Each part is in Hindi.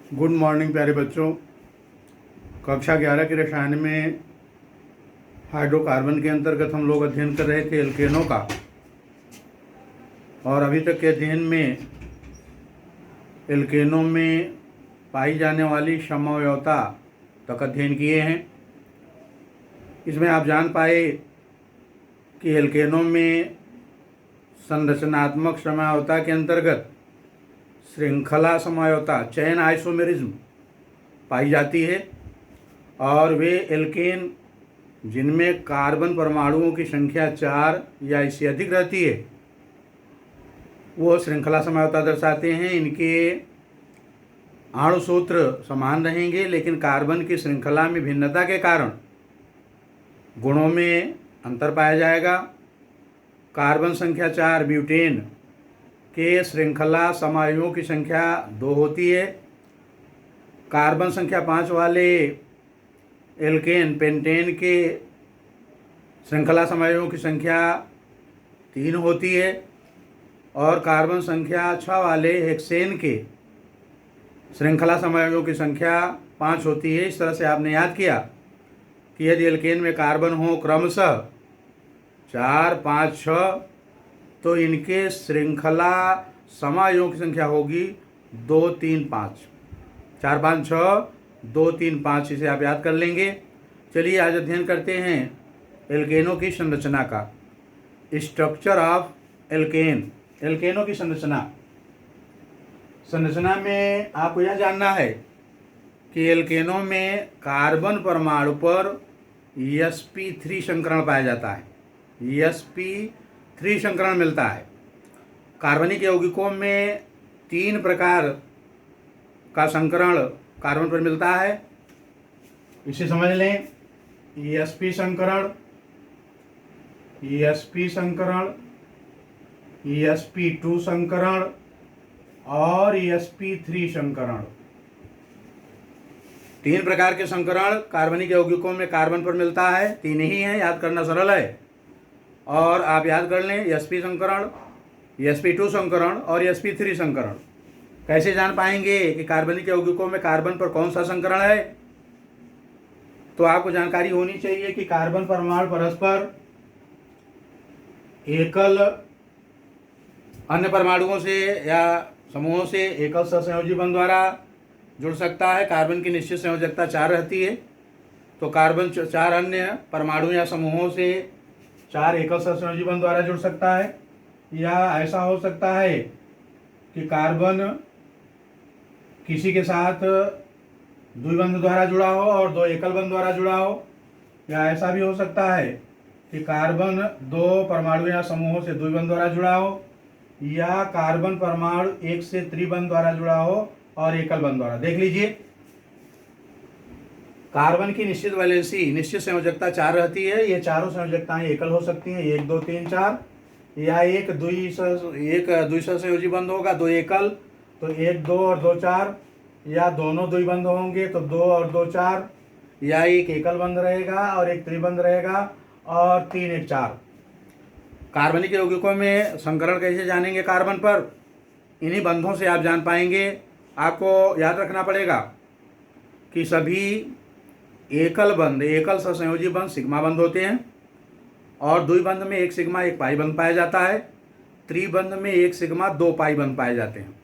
गुड मॉर्निंग प्यारे बच्चों। कक्षा 11 के रसायन में हाइड्रोकार्बन के अंतर्गत हम लोग अध्ययन कर रहे थे एल्केनों का, और अभी तक के अध्ययन में एल्केनों में पाई जाने वाली समअवयवता तक अध्ययन किए हैं। इसमें आप जान पाए कि एल्केनों में संरचनात्मक समअवयवता के अंतर्गत श्रृंखला समअवयवता चेन आइसोमेरिज्म पाई जाती है, और वे एल्केन जिनमें कार्बन परमाणुओं की संख्या 4 या इससे अधिक रहती है वो श्रृंखला समअवयवता दर्शाते हैं। इनके अणुसूत्र समान रहेंगे, लेकिन कार्बन की श्रृंखला में भिन्नता के कारण गुणों में अंतर पाया जाएगा। कार्बन संख्या 4 ब्यूटेन के श्रृंखला समअवयवों की संख्या 2 होती है। कार्बन संख्या 5 वाले एल्केन पेंटेन के श्रृंखला समअवयवों की संख्या 3 होती है, और कार्बन संख्या 6 वाले हेक्सेन के श्रृंखला समअवयवों की संख्या 5 होती है। इस तरह से आपने याद किया कि यदि एल्केन में कार्बन हो क्रमशः 4, 5, 6, तो इनके श्रृंखला समअवयवों की संख्या होगी 2, 3, 5। 4, 5, 6, 2, 3, 5, इसे आप याद कर लेंगे। चलिए आज अध्ययन करते हैं एल्केनों की संरचना का। स्ट्रक्चर ऑफ एल्केन, एल्केनों की संरचना में आपको यह जानना है कि एल्केनों में कार्बन परमाणु पर sp3 संकरण पाया जाता है। sp3 संकरण मिलता है। कार्बनिक यौगिकों में 3 प्रकार का संकरण कार्बन पर मिलता है, इसे समझ लें। sp संकरण, sp2 संकरण और sp3 संकरण। 3 प्रकार के संकरण कार्बनिक यौगिकों में कार्बन पर मिलता है। 3 ही हैं, याद करना सरल है। और आप याद कर लें sp संकरण, sp2 संकरण और sp3 संकरण। कैसे जान पाएंगे कि कार्बनिक यौगिकों में कार्बन पर कौन सा संकरण है? तो आपको जानकारी होनी चाहिए कि कार्बन परमाणु परस्पर एकल अन्य परमाणुओं से या समूहों से एकल सहसंयोजी बंध द्वारा जुड़ सकता है। कार्बन की निश्चित संयोजकता 4 रहती है, तो कार्बन 4 अन्य परमाणु या समूहों से 4 एकल सहसंयोजी बंध द्वारा जुड़ सकता है। या ऐसा हो सकता है कि कार्बन किसी के साथ द्विबंध द्वारा जुड़ा हो और 2 एकल बंध द्वारा जुड़ा हो। या ऐसा भी हो सकता है कि कार्बन 2 परमाणु या समूहों से द्विबंध द्वारा जुड़ा हो, या कार्बन परमाणु 1 से त्रिबंध द्वारा जुड़ा हो और एकल बंध द्वारा। देख लीजिए, कार्बन की निश्चित वैलेंसी निश्चित संयोजकता 4 रहती है। ये चारों संयोजकताएं एकल हो सकती हैं, 1, 2, 3, 4, या एक द्विसहसंयोजी बंध होगा, 2 एकल, तो 1, 2 और 2, 4, या दोनों द्विबंध होंगे तो 2 और 2, 4, या एक एकल बंध रहेगा और एक त्रिबंध रहेगा, और 3, 1, 4। कार्बनिक यौगिकों में संकरण कैसे जानेंगे कार्बन पर? इन्हीं बंधों से आप जान पाएंगे। आपको याद रखना पड़ेगा कि सभी एकल बंध, एकल सहसंयोजी बंध सिग्मा बंध होते हैं, और द्विबंध में 1 सिग्मा 1 पाई बंध पाया जाता है। त्रिबंध में 1 सिग्मा 2 पाई बंध पाए जाते हैं।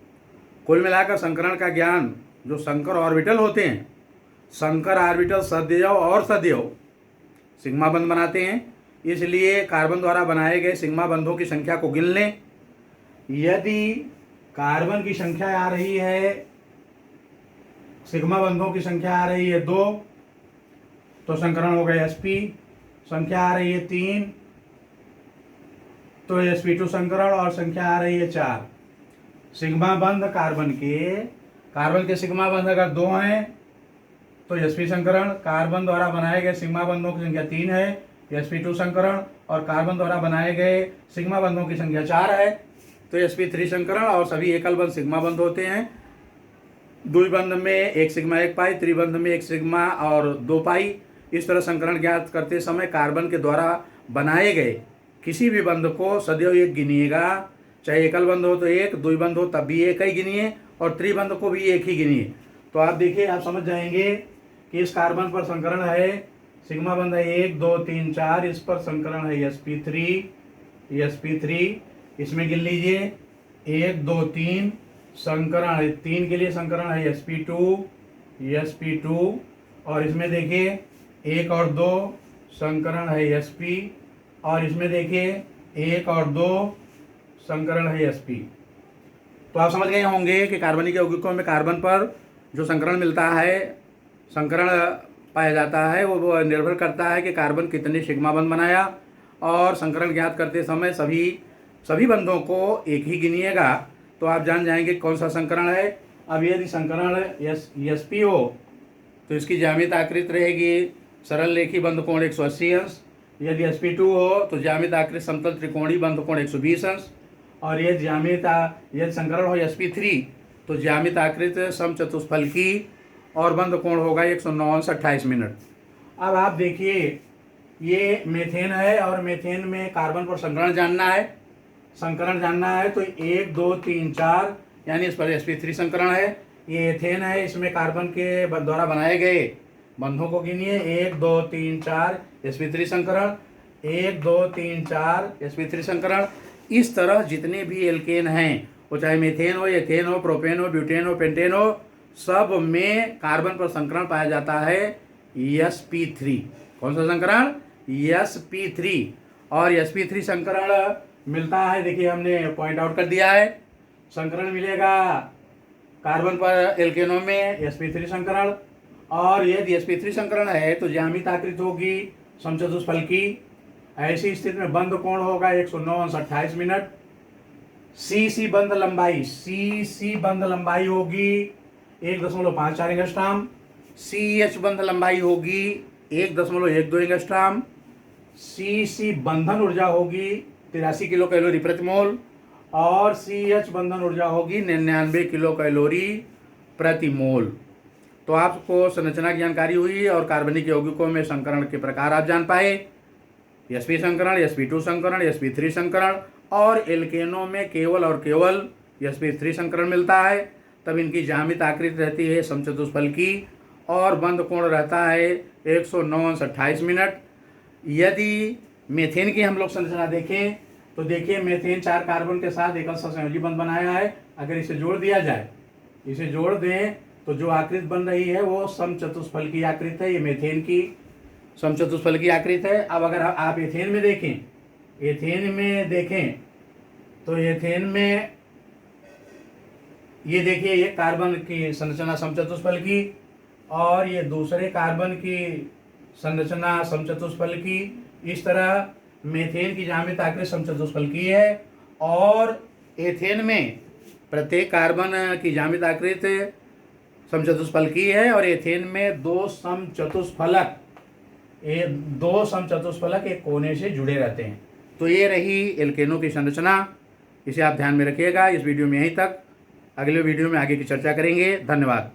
कुल मिलाकर संकरण का ज्ञान, जो संकर ऑर्बिटल होते हैं, संकर ऑर्बिटल सदैव और सदैव सिग्मा बंध बनाते हैं। इसलिए कार्बन द्वारा बनाए गए सिग्मा बंधों की संख्या को गिन लें। यदि कार्बन की संख्या आ रही है, सिग्मा बंधों की संख्या आ रही है 2, तो संकरण हो गए sp। संख्या आ रही है 3, तो sp2 संकरण, और संख्या आ रही है 4। सिग्मा बंध कार्बन के सिग्मा बंध अगर 2 हैं तो sp संकरण। कार्बन द्वारा बनाए गए सिग्मा बंधों की संख्या 3 है, sp2 संकरण, और कार्बन द्वारा बनाए गए सिग्मा बंधों की संख्या 4 है, तो sp3 संकरण। और सभी एकल बंध सिग्मा बंध होते हैं। द्विबंध में 1 सिग्मा 1 पाई, त्रिबंध में 1 सिग्मा और 2 पाई। इस तरह संकरण ज्ञात करते समय कार्बन के द्वारा बनाए गए किसी भी बंध को सदैव 1 गिनिएगा। चाहे एकल बंध हो तो 1, द्विबंध हो तब भी 1 ही गिनिए, और त्रिबंध को भी 1 ही गिनिए। तो आप देखिए, आप समझ जाएंगे कि इस कार्बन पर संकरण है, सिग्मा बंध है 1 2 3 4, इस पर संकरण है sp3, इसमें गिन लीजिए 1 2 3 संकरण है, 3 के लिए संकरण है sp2, और इसमें देखिए 1 और 2 संकरण है sp, और इसमें देखिए 1 और 2 संकरण है sp। तो आप समझ गए होंगे कि कार्बनिक यौगिकों में कार्बन पर जो संकरण मिलता है, संकरण पाया जाता है, वो निर्भर करता है कि कार्बन कितने सिग्मा बंध बनाया, और संकरण ज्ञात करते समय सभी बंधों को एक ही गिनिएगा तो आप जान जाएंगे कौन सा संकरण है। अब यदि संकरण sp हो तो इसकी ज्यामिति आकृत रहेगी सरल रेखी बंध कोण 180 अंश। यदि sp2 हो तो ज्यामिति आकृत समतल त्रिकोणीय बंध कोण 120 अंश। और यदि संकरण हो sp3 तो ज्यामिति आकृत समचतुष्फलकी और बंध कोण होगा 109 अंश 28 मिनट। अब आप देखिए, ये मीथेन है और मीथेन में कार्बन पर संकरण जानना है तो 1 2 3 4 यानी इस पर sp3 संकरण है। ये एथेन है, इसमें कार्बन के द्वारा बनाए गए बंधों को गिनिए 1 2 3 4 sp3 संकरण, 1 2 3 4 sp3 संकरण। इस तरह जितने भी एल्केन हैं, वो चाहे मीथेन हो, एथेन हो, प्रोपेन हो, ब्यूटेन हो, पेंटेन हो, सब में कार्बन पर संकरण पाया जाता है sp3। कौन सा संकरण? sp3। और sp3 संकरण मिलता है, देखिए हमने पॉइंट आउट कर दिया है, संकरण मिलेगा कार्बन पर एल्केनों में sp3 संकरण। और यदि sp3 संकरण है तो ज्यामिति आकृत होगी समचतुष्फलकी। ऐसी स्थिति में बंध कोण होगा 109 अंश 28 मिनट। सी बंध लंबाई होगी 1.54 एंगस्ट्रॉम। CH बंध लंबाई होगी 1.12 एंगस्ट्रॉम। सी बंधन ऊर्जा होगी 83 किलो कैलोरी प्रति मोल, और CH बंधन ऊर्जा होगी 99 किलो कैलोरी प्रति मोल। तो आपको संरचना की जानकारी हुई और कार्बनिक यौगिकों में संकरण के प्रकार आप जान पाए, sp संकरण, sp2 संकरण, sp3 संकरण, और एल्केनों में केवल और केवल sp3 संकरण मिलता है। तब इनकी ज्यामिति आकृति रहती है समचतुष्फलकी और बंध कोण रहता है 109 अंश 28 मिनट। यदि मीथेन की हम लोग संरचना देखें तो देखिए, मीथेन 4 कार्बन के साथ एकल सहसंयोजी बंध बनाया है। अगर इसे जोड़ दिया जाए, इसे जोड़ दें तो जो आकृति बन रही है वो समचतुष्फलकी आकृति है। ये मीथेन की समचतुष्फलकी आकृति है। अब अगर आप एथेन में देखें तो एथेन में ये देखिए, ये कार्बन की संरचना समचतुष्फलकी और ये दूसरे कार्बन की संरचना समचतुष्फलकी। इस तरह मीथेन की ज्यामिति आकृति समचतुष्फलकी है, और एथेन में प्रत्येक कार्बन की ज्यामिति आकृति समचतुष्फलकी है, और एथेन में दो समचतुष्फलक एक कोने से जुड़े रहते हैं। तो ये रही एल्केनों की संरचना, इसे आप ध्यान में रखिएगा। इस वीडियो में यहीं तक, अगले वीडियो में आगे की चर्चा करेंगे। धन्यवाद।